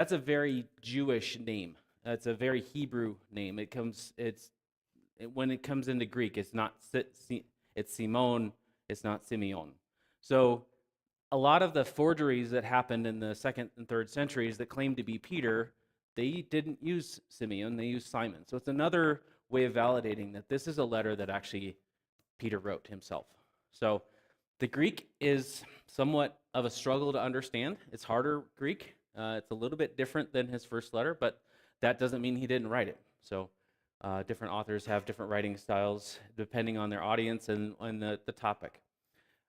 That's a very Jewish name. It's a very Hebrew name. When it comes into Greek, it's not it's Simon, it's not Simeon. So a lot of the forgeries that happened in the second and third centuries that claimed to be Peter, they didn't use Simeon, they used Simon. So it's another way of validating that this is a letter that actually Peter wrote himself. So the Greek is somewhat of a struggle to understand. It's harder Greek. It's a little bit different than his first letter, but that doesn't mean he didn't write it. So different authors have different writing styles depending on their audience and the topic.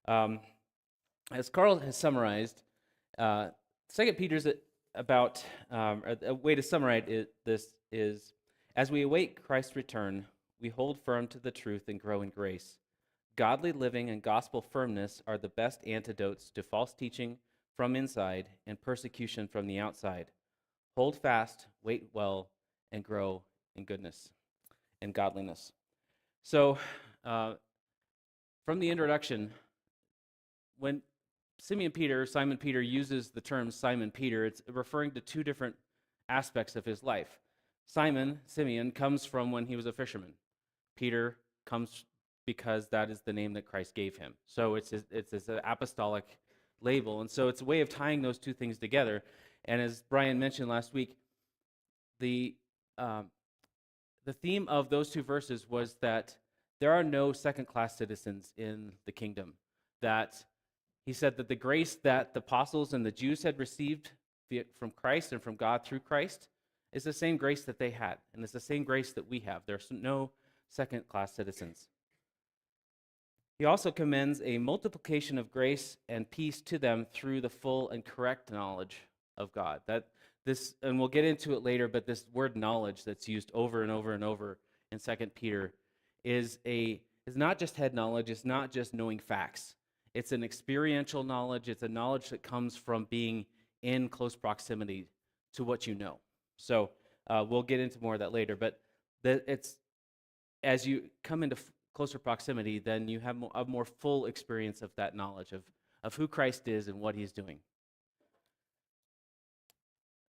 As Carl has summarized, Second Peter's about a way to summarize this is, as we await Christ's return, we hold firm to the truth and grow in grace. Godly living and gospel firmness are the best antidotes to false teaching from inside and persecution from the outside. Hold fast, wait well, and grow in goodness and godliness. So, from the introduction, when Simon Peter uses the term Simon Peter, it's referring to two different aspects of his life. Simeon, comes from when he was a fisherman. Peter comes because that is the name that Christ gave him. So it's an apostolic label. And so it's a way of tying those two things together. And as Brian mentioned last week, the theme of those two verses was that there are no second-class citizens in the kingdom. That he said that the grace that the apostles and the Jews had received from Christ and from God through Christ is the same grace that they had, and it's the same grace that we have. There's no second-class citizens. He also commends a multiplication of grace and peace to them through the full and correct knowledge of God. And we'll get into it later, but this word knowledge that's used over and over and over in 2 Peter is not just head knowledge, it's not just knowing facts. It's an experiential knowledge. It's a knowledge that comes from being in close proximity to what you know. So we'll get into more of that later. But it's as you come into closer proximity, then you have a more full experience of that knowledge of who Christ is and what he's doing.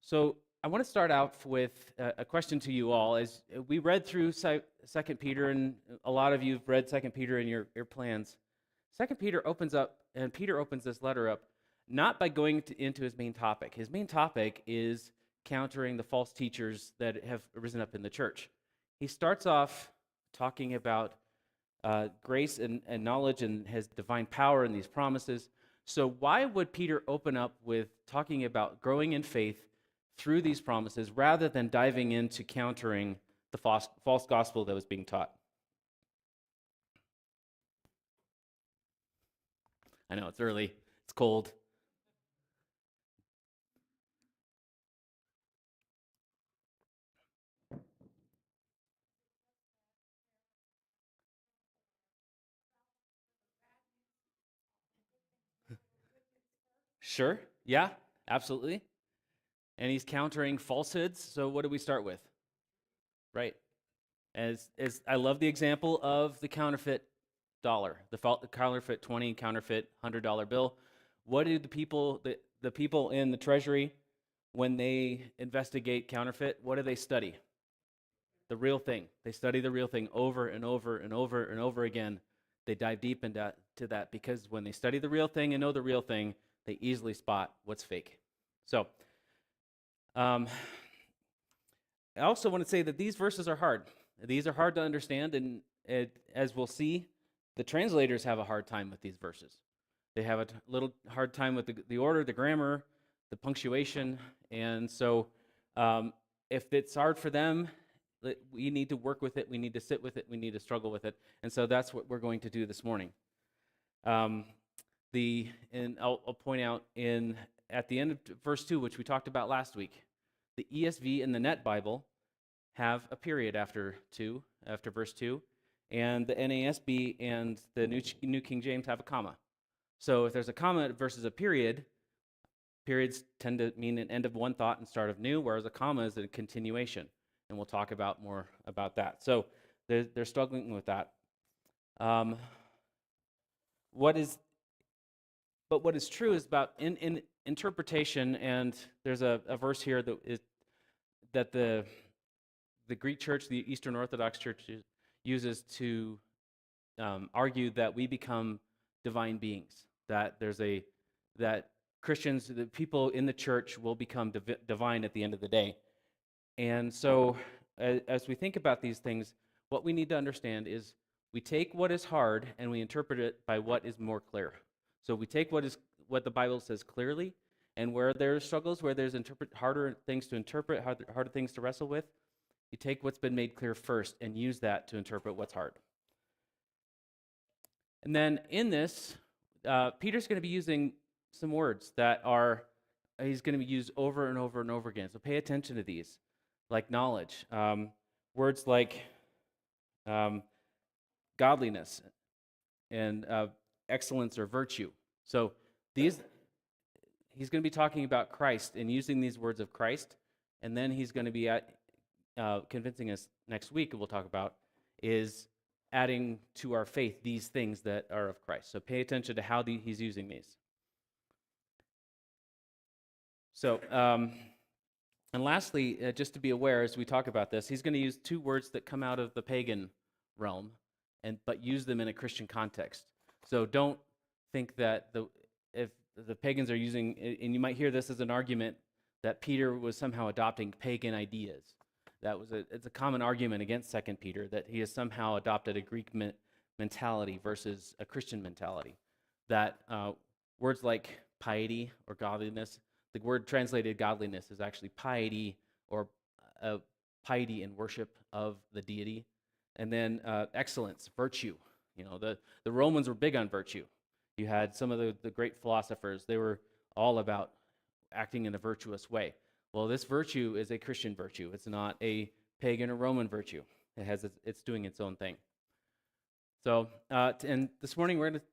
So I want to start out with a question to you all. As we read through 2 Peter, and a lot of you have read 2 Peter in your plans, 2 Peter opens up, and Peter opens this letter up, not by going into his main topic. His main topic is countering the false teachers that have risen up in the church. He starts off talking about grace and knowledge and his divine power and these promises. So why would Peter open up with talking about growing in faith through these promises rather than diving into countering the false gospel that was being taught? I know, it's early, it's cold. Sure, yeah, absolutely. And he's countering falsehoods, so what do we start with? Right. As I love the example of the counterfeit dollar, the counterfeit 20, counterfeit $100 bill. What do the people in the treasury, when they investigate counterfeit, what do they study? The real thing. They study the real thing over and over and over and over again. They dive deep into that because when they study the real thing and know the real thing, they easily spot what's fake. So, I also want to say that these verses are hard. These are hard to understand, and as we'll see, the translators have a hard time with these verses. They have a little hard time with the order, the grammar, the punctuation, and so if it's hard for them, we need to work with it, we need to sit with it, we need to struggle with it, and so that's what we're going to do this morning. And I'll point out at the end of verse 2, which we talked about last week, the ESV and the Net Bible have a period after verse 2, and the NASB and the New King James have a comma. So if there's a comma versus a period, periods tend to mean an end of one thought and start of new, whereas a comma is a continuation, and we'll talk more about that. So they're struggling with that. What is true is about interpretation, and there's a verse here that the Greek church, the Eastern Orthodox Church, uses to argue that we become divine beings. That Christians, the people in the church, will become divine at the end of the day. And so, as we think about these things, what we need to understand is we take what is hard and we interpret it by what is more clear. So we take what the Bible says clearly, and where there are struggles, where there's harder things to interpret, harder things to wrestle with, you take what's been made clear first and use that to interpret what's hard. And then in this, Peter's going to be using some words that he's going to be used over and over and over again. So pay attention to these, like knowledge, words like godliness and excellence or virtue. So he's going to be talking about Christ and using these words of Christ, and then he's going to be convincing us next week, we'll talk about, is adding to our faith these things that are of Christ. So pay attention to how he's using these. So, and lastly, just to be aware as we talk about this, he's going to use two words that come out of the pagan realm, but use them in a Christian context. So don't think that if the pagans are using, and you might hear this as an argument, that Peter was somehow adopting pagan ideas. It's a common argument against 2 Peter, that he has somehow adopted a Greek mentality versus a Christian mentality. That words like piety or godliness, the word translated godliness is actually piety, or piety in worship of the deity. And then excellence, virtue. The Romans were big on virtue. You had some of the great philosophers, they were all about acting in a virtuous way. Well, this virtue is a Christian virtue. It's not a pagan or Roman virtue. It's doing its own thing. So, and this morning we're going to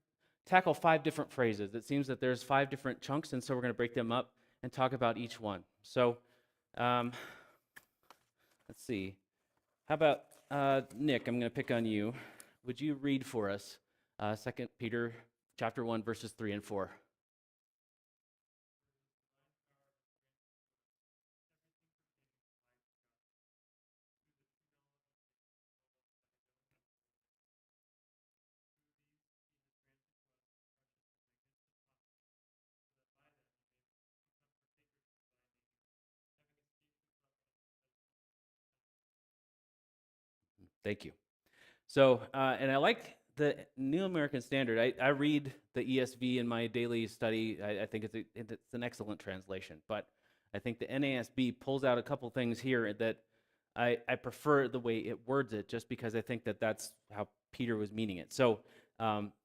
tackle 5 different phrases. It seems that there's 5 different chunks, and so we're going to break them up and talk about each one. So, let's see. How about Nick? I'm going to pick on you. Would you read for us 2 Peter chapter 1, verses 3 and 4? Thank you. So, and I like the New American Standard. I read the ESV in my daily study. I think it's an excellent translation. But I think the NASB pulls out a couple things here that I prefer the way it words it, just because I think that that's how Peter was meaning it. So,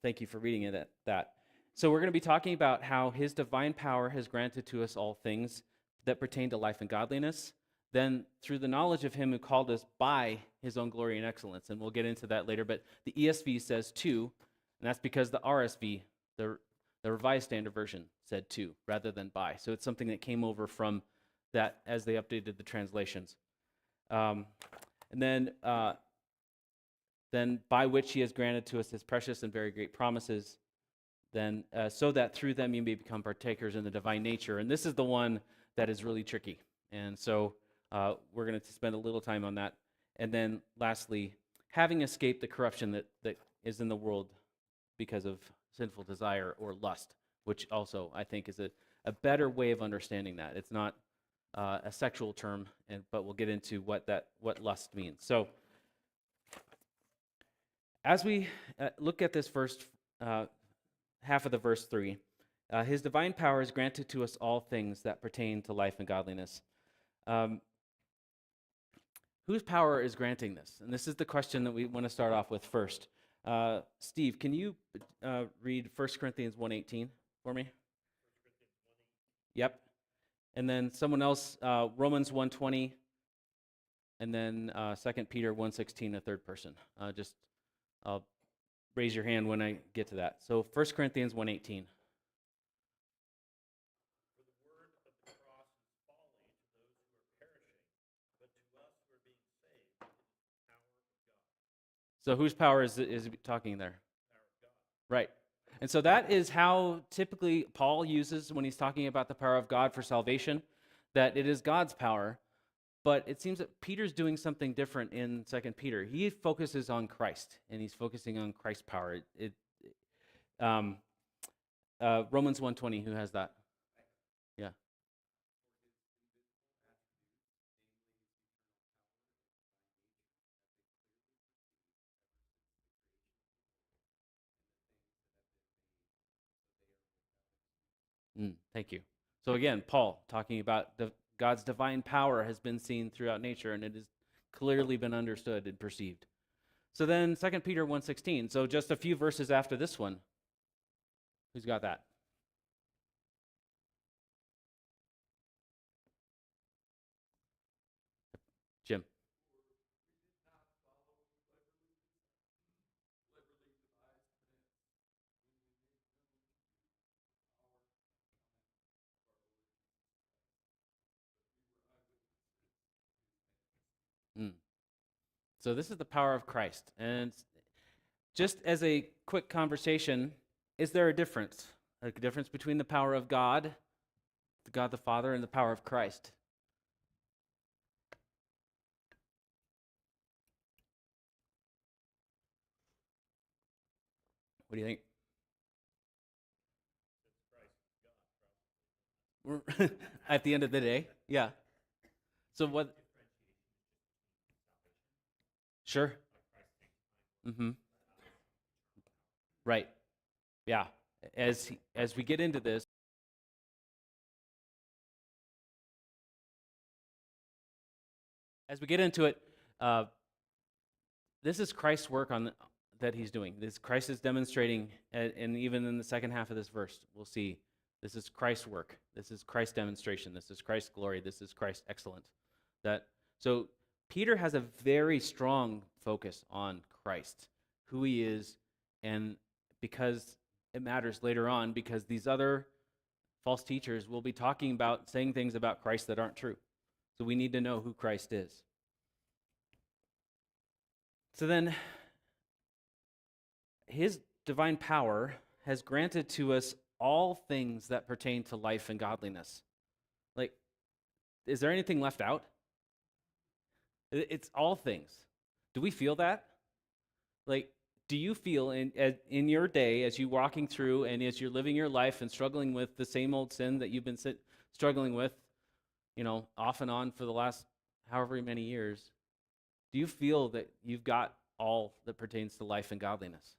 thank you for reading it that. So we're going to be talking about how his divine power has granted to us all things that pertain to life and godliness. Then through the knowledge of him who called us by his own glory and excellence. And we'll get into that later. But the ESV says to, and that's because the RSV, the Revised Standard Version, said to rather than by. So it's something that came over from that as they updated the translations. And then by which he has granted to us his precious and very great promises, then so that through them you may become partakers in the divine nature. And this is the one that is really tricky. And so we're going to spend a little time on that. And then lastly, having escaped the corruption that is in the world because of sinful desire or lust, which also I think is a better way of understanding that. It's not a sexual term, but we'll get into what lust means. So as we look at this first half of the verse 3, his divine power is granted to us all things that pertain to life and godliness. Whose power is granting this? And this is the question that we want to start off with first. Steve, can you read 1 Corinthians 1:18 for me? Yep. And then someone else, Romans 1:20, and then 2 Peter 1:16, a third person. Just raise your hand when I get to that. So 1 Corinthians 1:18. So whose power is it talking there? Right. And so that is how typically Paul uses when he's talking about the power of God for salvation, that it is God's power. But it seems that Peter's doing something different in Second Peter. He focuses on Christ, and he's focusing on Christ's power. Um, Romans 1:20, who has that? Yeah. Thank you. So again, Paul talking about God's divine power has been seen throughout nature, and it has clearly been understood and perceived. So then 2 Peter 1:16, so just a few verses after this one. Who's got that? Jim. Mm. So this is the power of Christ. And just as a quick conversation, is there a difference? A difference between the power of God, God the Father, and the power of Christ? What do you think? At the end of the day, yeah. So what? Sure. Mm-hmm. Right. Yeah. As we get into this, as we get into it, uh, this is Christ's work that he's doing. This Christ is demonstrating, and even in the second half of this verse, we'll see this is Christ's work. This is Christ's demonstration. This is Christ's glory. This is Christ's excellence. So Peter has a very strong focus on Christ, who he is, and because it matters later on, because these other false teachers will be talking about saying things about Christ that aren't true. So we need to know who Christ is. So then his divine power has granted to us all things that pertain to life and godliness. Like, is there anything left out? It's all things. Do we feel that? Like, do you feel in your day as you're walking through and as you're living your life and struggling with the same old sin that you've been struggling with, off and on for the last however many years, do you feel that you've got all that pertains to life and godliness?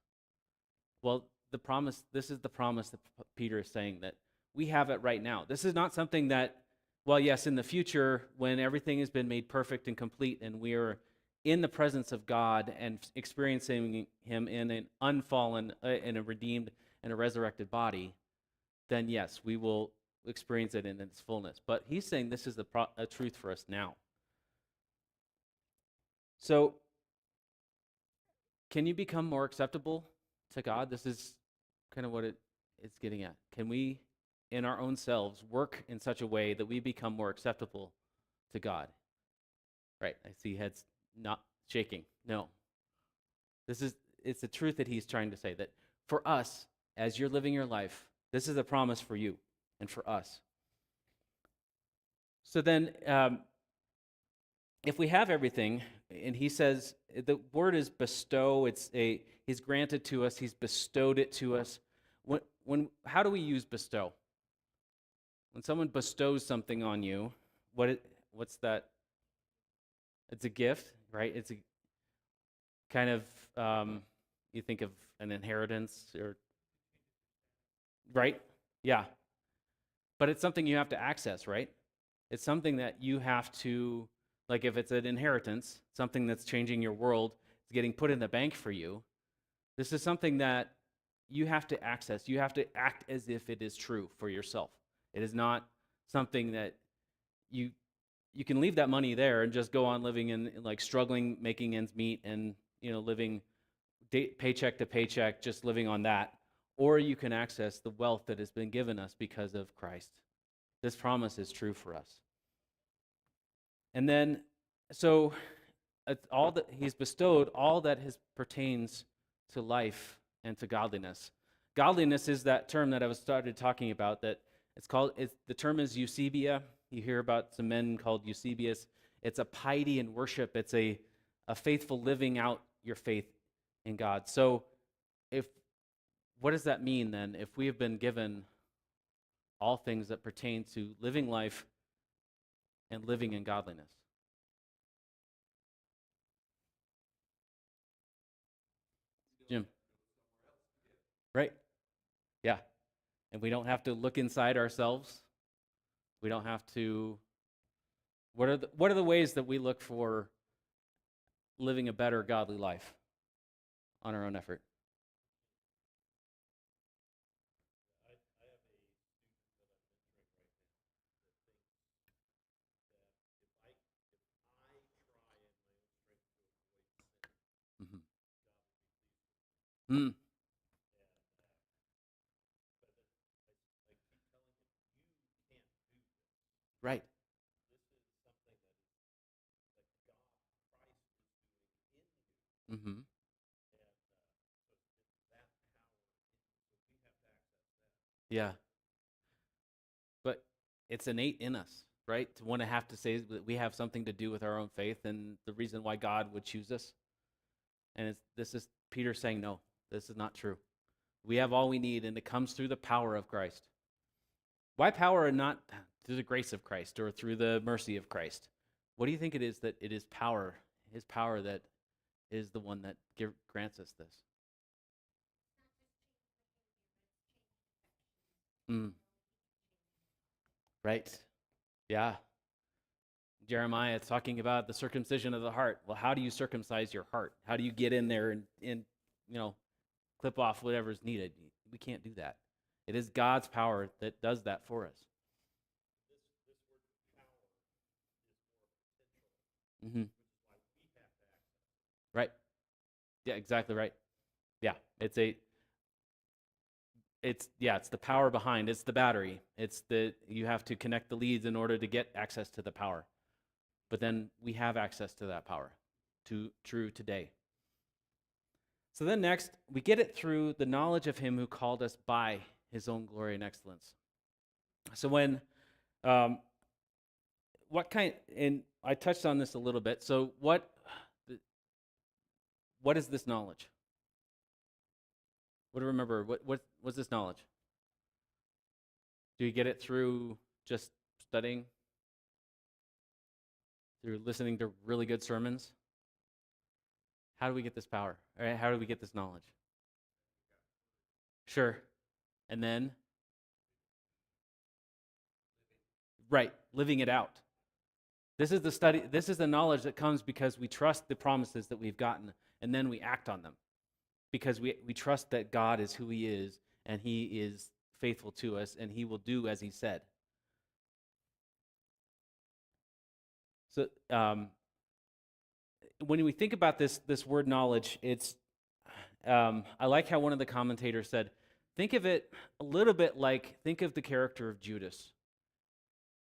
Well, this is the promise that Peter is saying, that we have it right now. This is not something that, well, yes, in the future, when everything has been made perfect and complete and we are in the presence of God and experiencing him in an unfallen, in a redeemed and a resurrected body, then yes, we will experience it in its fullness. But he's saying this is a truth for us now. So, can you become more acceptable to God? This is kind of what it's getting at. Can we, in our own selves, work in such a way that we become more acceptable to God? Right, I see heads not shaking. No. It's the truth that he's trying to say, that for us, as you're living your life, this is a promise for you and for us. So then, if we have everything, and he says, the word is bestow, he's granted to us, he's bestowed it to us. How do we use bestow? When someone bestows something on you, what's that? It's a gift, right? It's a kind of, you think of an inheritance, right? Yeah. But it's something you have to access, right? It's something that you have to, like if it's an inheritance, something that's changing your world, is getting put in the bank for you. This is something that you have to access. You have to act as if it is true for yourself. It is not something that you can leave that money there and just go on living in, like, struggling, making ends meet, and living paycheck to paycheck, just living on that. Or you can access the wealth that has been given us because of Christ. This promise is true for us. And then, so all that he's bestowed, all that pertains to life and to godliness. Godliness is that term that I was started talking about. That the term is Eusebia. You hear about some men called Eusebius. It's a piety in worship. It's a faithful living out your faith in God. So, what does that mean then? If we have been given all things that pertain to living life and living in godliness. Jim. Right? Yeah. And we don't have to look inside ourselves. We don't have to. What are the ways that we look for living a better godly life on our own effort? Mm-hmm. Mm, right. Mm-hmm. Yeah. But it's innate in us, right? To want to have to say that we have something to do with our own faith and the reason why God would choose us. And this is Peter saying, no, this is not true. We have all we need, and it comes through the power of Christ. Why power and not through the grace of Christ or through the mercy of Christ? What do you think it is that it is power, his power, that is the one that grants us this? Mm, right. Yeah. Jeremiah is talking about the circumcision of the heart. Well, how do you circumcise your heart? How do you get in there and clip off whatever's needed? We can't do that. It is God's power that does that for us. Mm-hmm. Right. Yeah, exactly right. Yeah, it's the power behind. It's the battery. You have to connect the leads in order to get access to the power. But then we have access to that power, true today. So then next, we get it through the knowledge of him who called us by his own glory and excellence. So um, and I touched on this a little bit. So what is this knowledge? What do you remember? What's this knowledge? Do you get it through just studying? Through listening to really good sermons? How do we get this power? All right, how do we get this knowledge? Sure. And then, right, living it out. This is the knowledge that comes because we trust the promises that we've gotten, and then we act on them. Because we trust that God is who he is, and he is faithful to us, and he will do as he said. So when we think about this word knowledge, I like how one of the commentators said, think of it a little bit like, think of the character of Judas.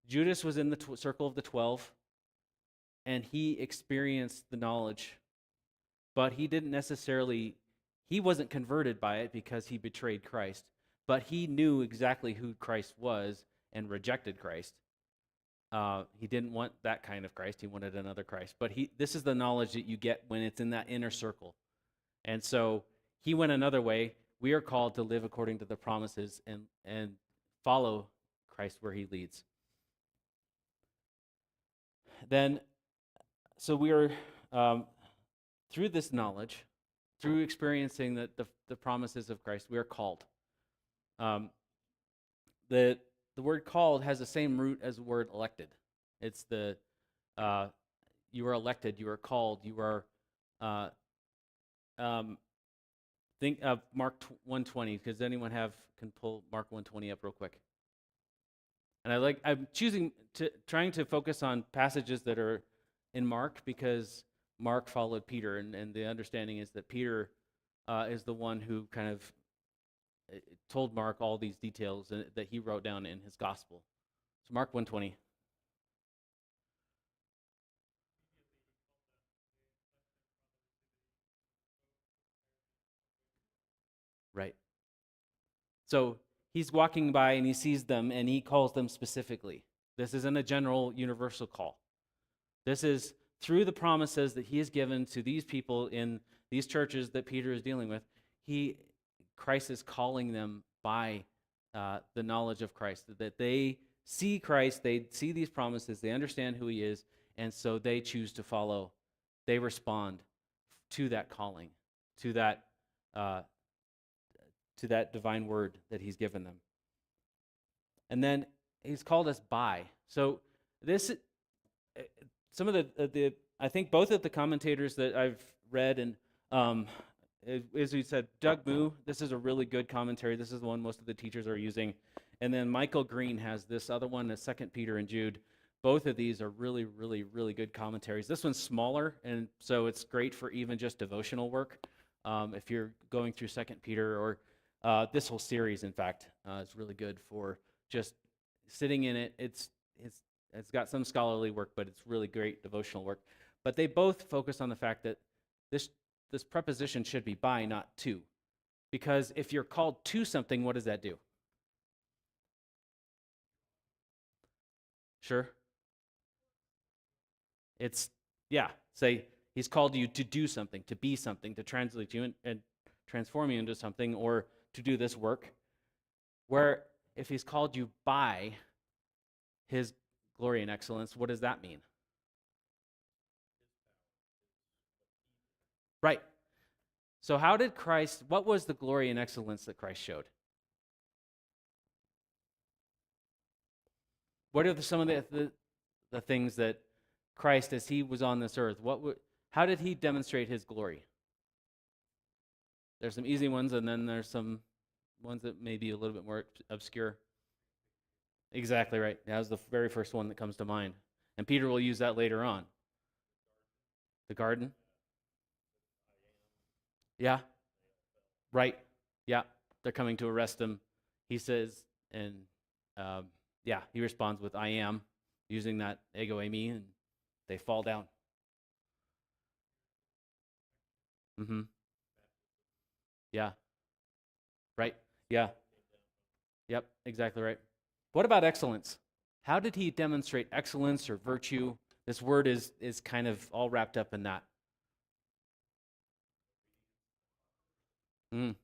Judas was in the circle of the 12, and he experienced the knowledge, but he wasn't converted by it because he betrayed Christ, but he knew exactly who Christ was and rejected Christ. He didn't want that kind of Christ. He wanted another Christ. But this is the knowledge that you get when it's in that inner circle. And so he went another way. We are called to live according to the promises and follow Christ where he leads. Then, so we are, through this knowledge, through experiencing the promises of Christ, we are called. The word called has the same root as the word elected. It's you are elected, you are called, you are, think of Mark 1:20. Does anyone can pull Mark 1:20 up real quick? And I'm trying to focus on passages that are in Mark because Mark followed Peter, and the understanding is that Peter is the one who kind of told Mark all these details that he wrote down in his gospel. So Mark 1:20. Right. So he's walking by and he sees them and he calls them specifically. This isn't a general universal call. This is through the promises that he has given to these people in these churches that Peter is dealing with. Christ is calling them by the knowledge of Christ, that they see Christ, they see these promises, they understand who he is, and so they choose to follow. They respond to that calling, to that divine word that he's given them. And then he's called us by. So this, some of the I think both of the commentators that I've read, and as we said, Doug Moo, this is a really good commentary. This is the one most of the teachers are using. And then Michael Green has this other one, the 2 Peter and Jude. Both of these are really, really, really good commentaries. This one's smaller, and so it's great for even just devotional work. If you're going through 2 Peter or this whole series, in fact, is really good for just sitting in it. It's got some scholarly work, but it's really great devotional work. But they both focus on the fact that this preposition should be by, not to. Because if you're called to something, what does that do? Sure. It's, say he's called you to do something, to be something, to translate you and transform you into something, or to do this work. Where if he's called you by his glory and excellence, what does that mean? Right. So what was the glory and excellence that Christ showed? What are some of the things that Christ, as he was on this earth, how did he demonstrate his glory? There's some easy ones, and then there's some ones that may be a little bit more obscure. Exactly right. That was the very first one that comes to mind. And Peter will use that later on. The garden? Yeah. Right. Yeah. They're coming to arrest him. He says, and he responds with, I am, using that ego eimi, and they fall down. Mm-hmm. Yeah. Right. Yeah. Yep. Exactly right. What about excellence? How did he demonstrate excellence or virtue? This word is kind of all wrapped up in that. Mm.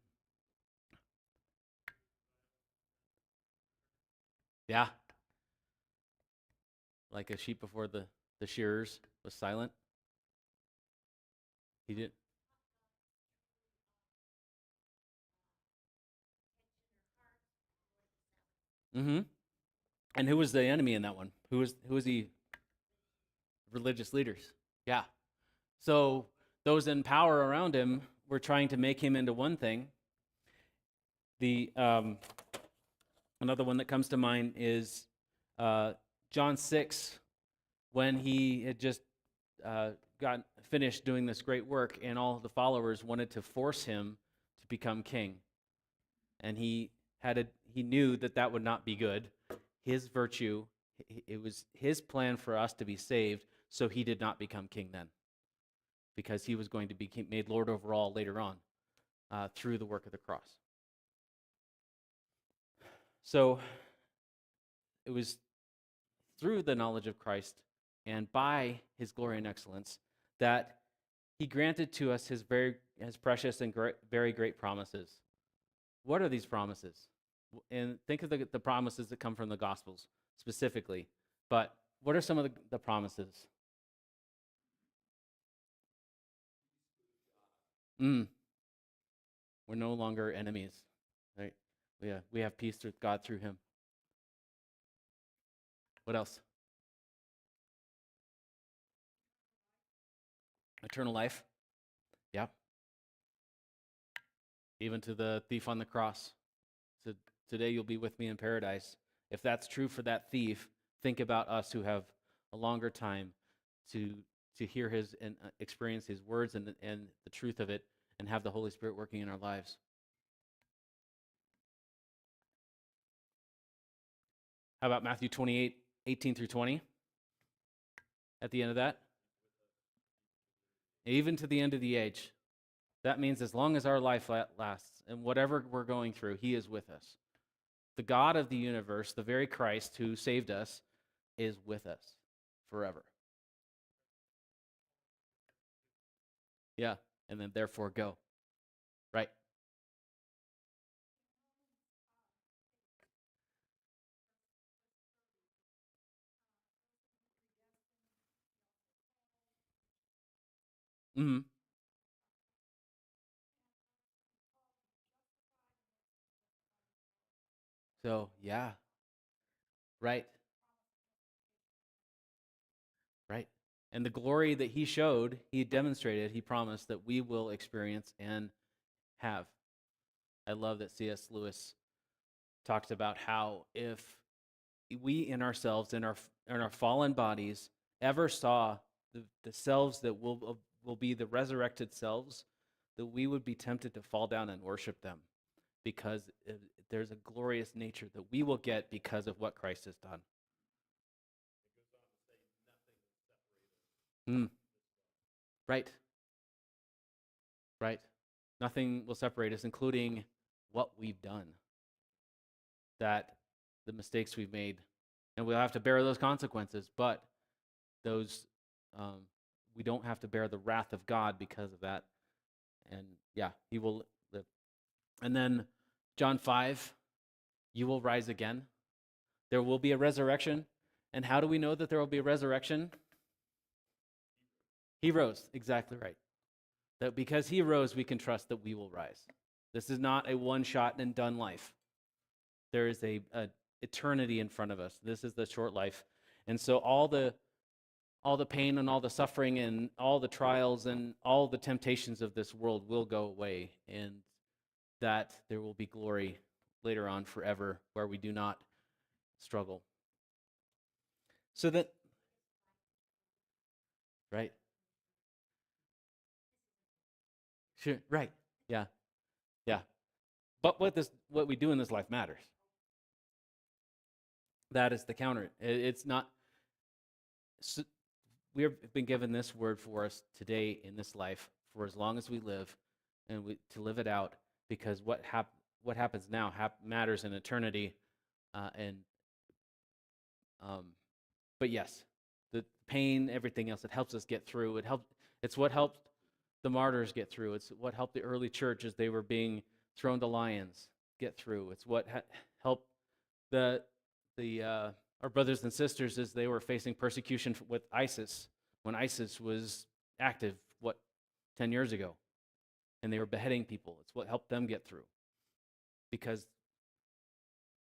Yeah. Like a sheep before the shearers was silent. He did. Mm-hmm. And who was the enemy in that one? Who was the religious leaders? Yeah. So those in power around him were trying to make him into one thing. The another one that comes to mind is John 6, when he had just got finished doing this great work, and all the followers wanted to force him to become king, and he knew that would not be good. His virtue, it was his plan for us to be saved, so he did not become king then, because he was going to be made Lord over all later on through the work of the cross. So it was through the knowledge of Christ and by his glory and excellence that he granted to us his precious and very great promises. What are these promises? And think of the promises that come from the Gospels specifically. But what are some of the promises? We're no longer enemies, right? We have peace with God through him. What else? Eternal life. Yeah. Even to the thief on the cross. So today you'll be with me in paradise. If that's true for that thief, think about us who have a longer time to hear his and experience his words and the truth of it, and have the Holy Spirit working in our lives. How about Matthew 28, 18 through 20? At the end of that? Even to the end of the age. That means as long as our life lasts and whatever we're going through, he is with us. The God of the universe, the very Christ who saved us, is with us forever. Yeah, and then therefore go. Right. Hmm. So, yeah, right, right. And the glory that he showed, he demonstrated, he promised that we will experience and have. I love that C.S. Lewis talks about how if we in ourselves, in our fallen bodies, ever saw the selves that will be the resurrected selves, that we would be tempted to fall down and worship them because there's a glorious nature that we will get because of what Christ has done. Mm, right, right. Nothing will separate us, including what we've done, that the mistakes we've made, and we'll have to bear those consequences. But those um, we don't have to bear the wrath of God because of that. And yeah, he will live. And then John 5, you will rise again. There will be a resurrection. And how do we know that there will be a resurrection? He rose, exactly right. That because he rose, we can trust that we will rise. This is not a one shot and done life. There is a eternity in front of us. This is the short life. And so all the pain and all the suffering and all the trials and all the temptations of this world will go away, and that there will be glory later on forever where we do not struggle. So that, right? Sure, right. Yeah, yeah. But what we do in this life matters. That is the counter. It's not. So we have been given this word for us today in this life for as long as we live, and to live it out. Because what happens now matters in eternity, and um, but yes, the pain, everything else, it helps us get through. It's what helped the martyrs get through. It's what helped the early church as they were being thrown to lions get through. It's what helped the our brothers and sisters as they were facing persecution with ISIS when ISIS was active 10 years ago, and they were beheading people. It's what helped them get through, because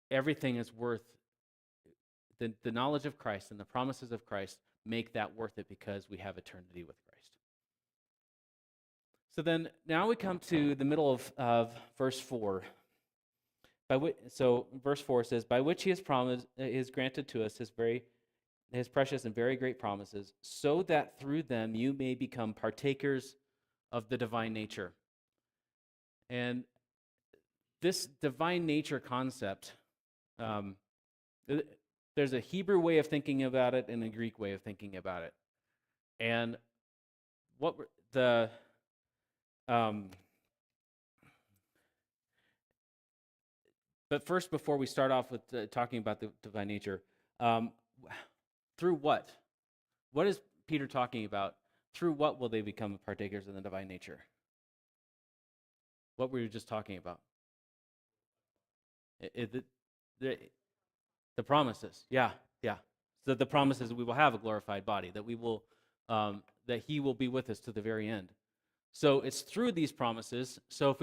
everything is worth the knowledge of Christ and the promises of Christ make that worth it because we have eternity with Christ. So then now we come to the middle of verse 4. So verse 4 says, by which he has promised is granted to us his precious and very great promises, so that through them you may become partakers of the divine nature. And this divine nature concept, there's a Hebrew way of thinking about it and a Greek way of thinking about it. And what the but first, before we start off with talking about the divine nature, um, through what? What is Peter talking about? Through what will they become partakers in the divine nature? What were you just talking about? The, the promises. Yeah, yeah. So the promises we will have a glorified body, that we will, that He will be with us to the very end. So it's through these promises. So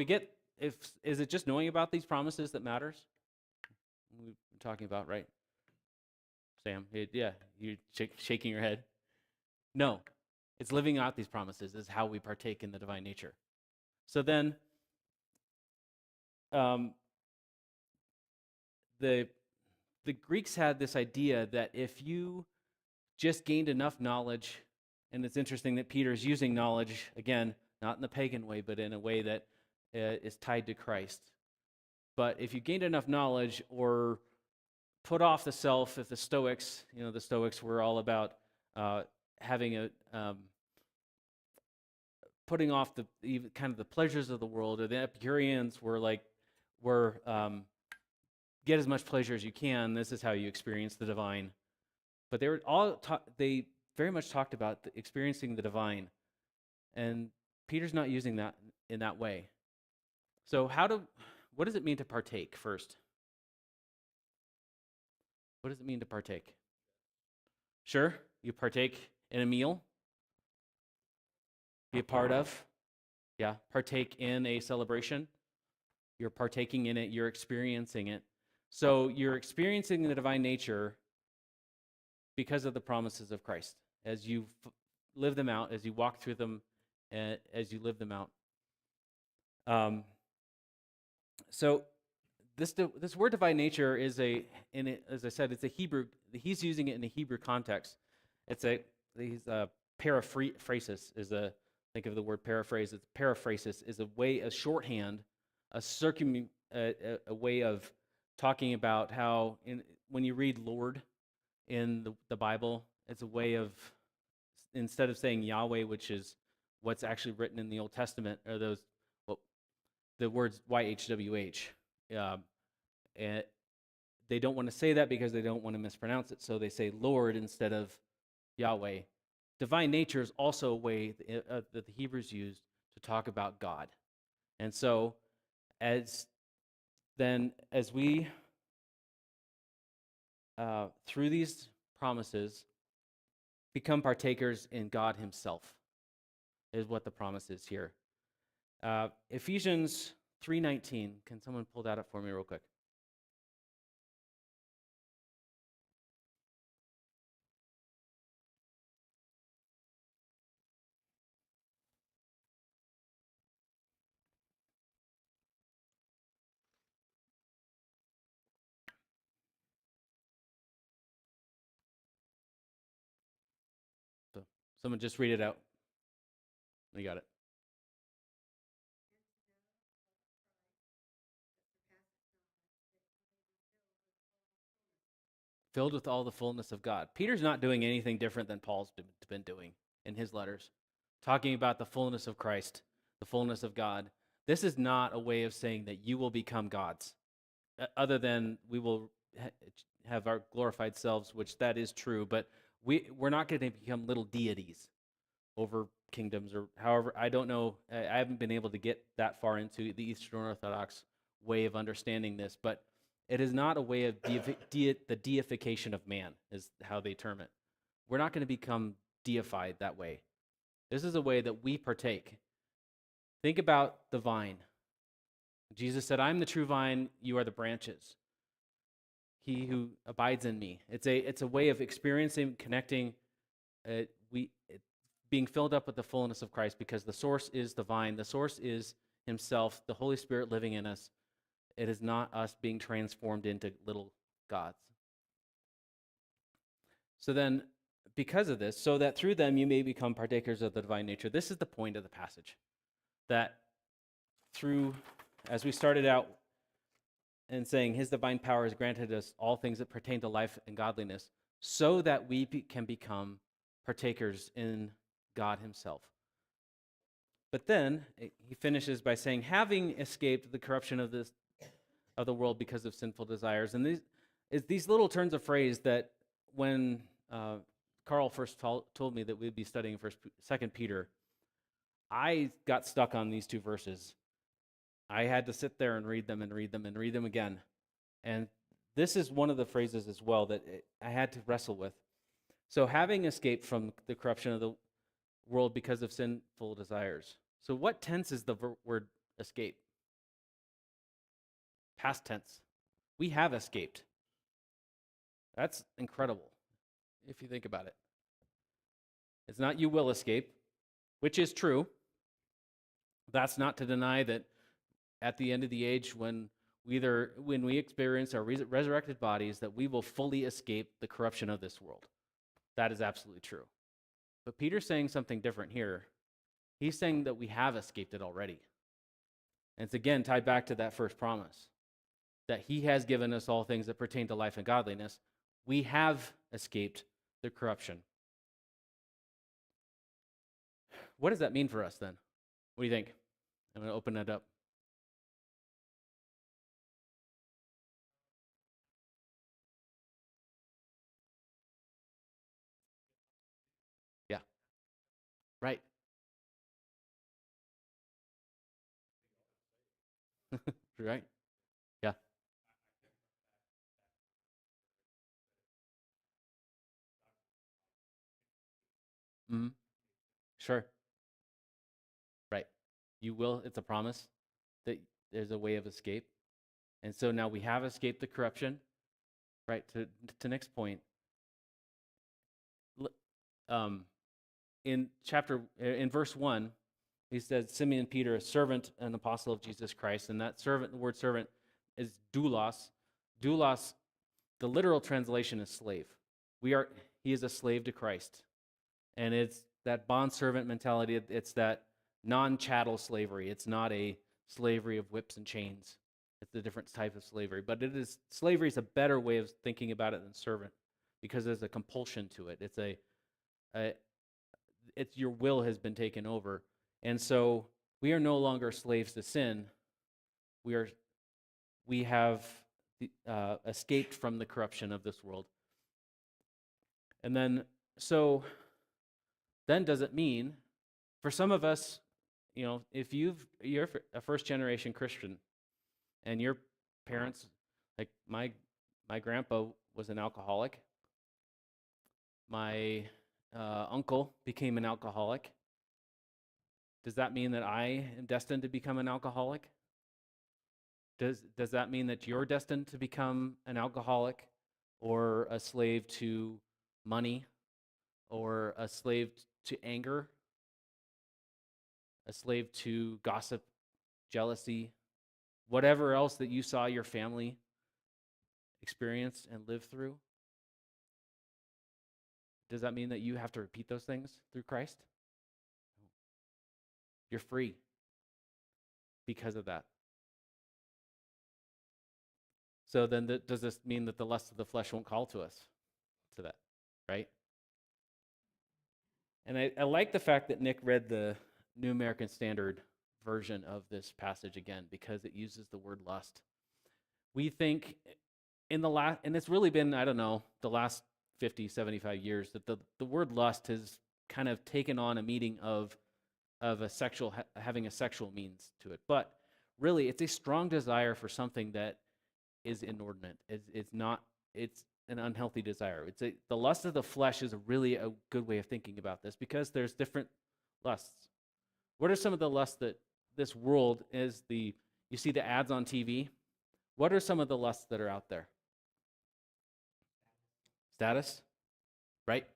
is it just knowing about these promises that matters? We're talking about, right? Sam, yeah, you're shaking your head. No, it's living out these promises is how we partake in the divine nature. So then, um, the Greeks had this idea that if you just gained enough knowledge, and it's interesting that Peter is using knowledge again, not in the pagan way, but in a way that is tied to Christ. But if you gained enough knowledge or put off the self, if the Stoics were all about having putting off the even kind of the pleasures of the world, or the Epicureans were get as much pleasure as you can. This is how you experience the divine. But they very much talked about experiencing the divine, and Peter's not using that in that way. So what does it mean to partake first? What does it mean to partake? Sure, you partake in a meal, be a part of, yeah, partake in a celebration. You're partaking in it, you're experiencing it. So you're experiencing the divine nature because of the promises of Christ as you live them out, as you walk through them, as you live them out. So this word divine nature is as I said, it's a Hebrew. He's using it in a Hebrew context. He's paraphrasis is think of the word paraphrase. It's paraphrasis is a shorthand, a way of talking about how when you read Lord in the Bible, it's a way of, instead of saying Yahweh, which is what's actually written in the Old Testament, are the words YHWH. And they don't want to say that because they don't want to mispronounce it, so they say Lord instead of Yahweh. Divine nature is also a way that the Hebrews used to talk about God. And so as we through these promises become partakers in God himself, is what the promise is here. Ephesians 3:19. Can someone pull that up for me real quick? So someone just read it out. You got it. Filled with all the fullness of God. Peter's not doing anything different than Paul's been doing in his letters, talking about the fullness of Christ, the fullness of God. This is not a way of saying that you will become gods, other than we will have our glorified selves, which that is true, but we're not going to become little deities over kingdoms, or however. I don't know. I haven't been able to get that far into the Eastern Orthodox way of understanding this, but it is not a way of the deification of man, is how they term it. We're not going to become deified that way. This is a way that we partake. Think about the vine. Jesus said, "I'm the true vine, you are the branches. He who abides in me." It's a way of experiencing, connecting, being filled up with the fullness of Christ, because the source is the vine. The source is himself, the Holy Spirit living in us. It is not us being transformed into little gods. So then, because of this, so that through them you may become partakers of the divine nature. This is the point of the passage. That through, as we started out and saying, his divine power has granted us all things that pertain to life and godliness, so that we can become partakers in God himself. But then he finishes by saying, having escaped the corruption of the world because of sinful desires. And these little turns of phrase that when Carl first told me that we'd be studying Second Peter, I got stuck on these two verses. I had to sit there and read them and read them and read them again. And this is one of the phrases as well that I had to wrestle with. So having escaped from the corruption of the world because of sinful desires. So what tense is the word escape? Past tense. We have escaped. That's incredible if you think about it. It's not you will escape, which is true. That's not to deny that at the end of the age, when we experience our resurrected bodies, that we will fully escape the corruption of this world. That is absolutely true. But Peter's saying something different here. He's saying that we have escaped it already. And it's again tied back to that first promise, that he has given us all things that pertain to life and godliness. We have escaped the corruption. What does that mean for us then? What do you think? I'm going to open it up. Yeah, right. Right. Yeah. Hmm. Sure. Right. You will. It's a promise that there's a way of escape. And so now we have escaped the corruption, right? To next point, um, in verse 1, he says, Simeon Peter, a servant and apostle of Jesus Christ. And that servant, the word servant, is doulos. Doulos, the literal translation is slave. He is a slave to Christ. And it's that bondservant mentality. It's that non-chattel slavery. It's not a slavery of whips and chains. It's a different type of slavery. But slavery is a better way of thinking about it than servant, because there's a compulsion to it. It's your will has been taken over. And so we are no longer slaves to sin. We have escaped from the corruption of this world. And then, so then does it mean, for some of us, if you're a first generation Christian and your parents, like my grandpa was an alcoholic, my uncle became an alcoholic. Does that mean that I am destined to become an alcoholic? Does that mean that you're destined to become an alcoholic or a slave to money or a slave to anger, a slave to gossip, jealousy, whatever else that you saw your family experience and live through? Does that mean that you have to repeat those things through Christ? You're free because of that. So then does this mean that the lust of the flesh won't call to us to that, right? And I like the fact that Nick read the New American Standard version of this passage again, because it uses the word lust. We think and it's really been, I don't know, the last 50, 75 years that the word lust has kind of taken on a meaning of having a sexual means to it. But really, it's a strong desire for something that is inordinate. It's an unhealthy desire. The lust of the flesh is really a good way of thinking about this, because there's different lusts. What are some of the lusts that this world you see the ads on TV? What are some of the lusts that are out there? Status, right?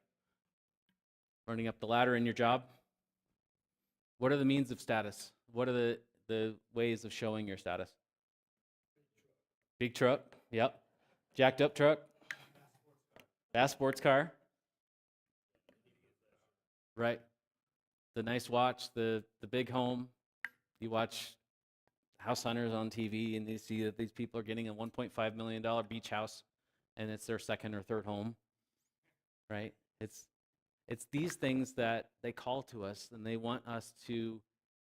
Running up the ladder in your job. What are the means of status? What are the ways of showing your status? Big truck, yep. Jacked up truck. Fast sports car. Right. The nice watch, the big home. You watch House Hunters on TV and you see that these people are getting a $1.5 million beach house and it's their second or third home. Right? It's these things that they call to us, and they want us to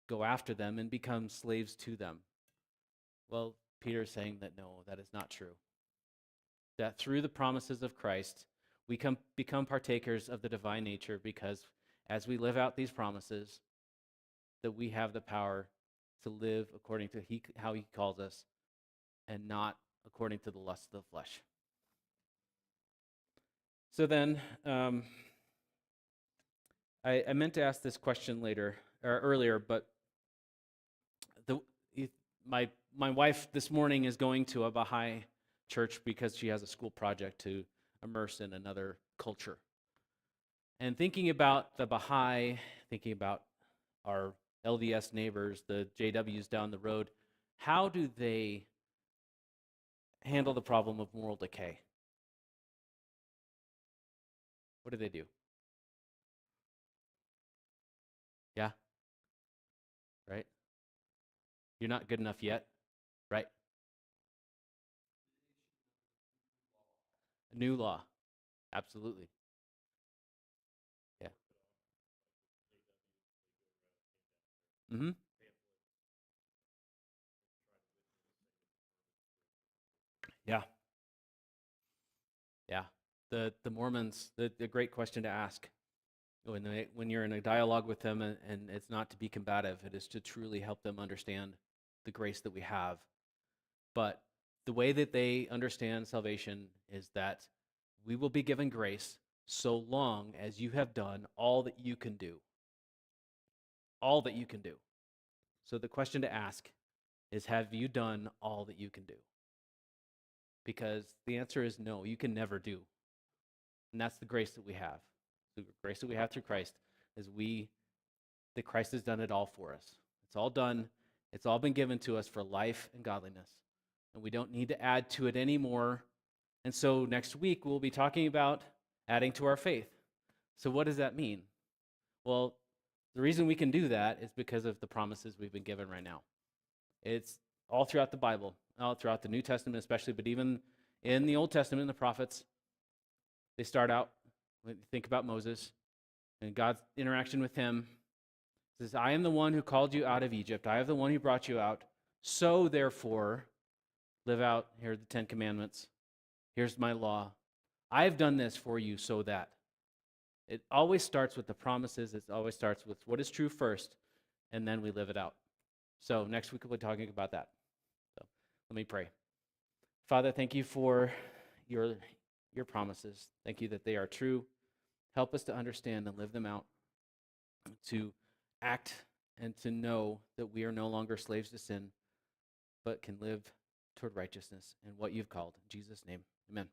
go after them and become slaves to them. Well, Peter's saying that no, that is not true. That through the promises of Christ, we become partakers of the divine nature, because as we live out these promises, that we have the power to live according to how he calls us, and not according to the lust of the flesh. So then, I meant to ask this question earlier, but my wife this morning is going to a Baha'i church because she has a school project to immerse in another culture. And thinking about the Baha'i, thinking about our LDS neighbors, the JWs down the road, how do they handle the problem of moral decay? What do they do? Yeah, right? You're not good enough yet, right? A new law, absolutely. Yeah. Mm-hmm. Yeah. Yeah. The Mormons, the great question to ask when you're in a dialogue with them, and it's not to be combative, it is to truly help them understand the grace that we have. But the way that they understand salvation is that we will be given grace so long as you have done all that you can do. All that you can do. So the question to ask is, have you done all that you can do? Because the answer is no, you can never do. And that's the grace that we have. The grace that we have through Christ is that Christ has done it all for us. It's all done. It's all been given to us for life and godliness. And we don't need to add to it anymore. And so next week we'll be talking about adding to our faith. So what does that mean? Well, the reason we can do that is because of the promises we've been given right now. It's all throughout the Bible, all throughout the New Testament especially, but even in the Old Testament, the prophets, they start out, when you think about Moses and God's interaction with him. It says, I am the one who called you out of Egypt. I am the one who brought you out. So therefore, live out, here are the 10 commandments. Here's my law. I've done this for you so that. It always starts with the promises. It always starts with what is true first, and then we live it out. So next week we'll be talking about that. So let me pray. Father, thank you for your promises. Thank you that they are true. Help us to understand and live them out, to act and to know that we are no longer slaves to sin, but can live toward righteousness and what you've called. In Jesus' name, amen.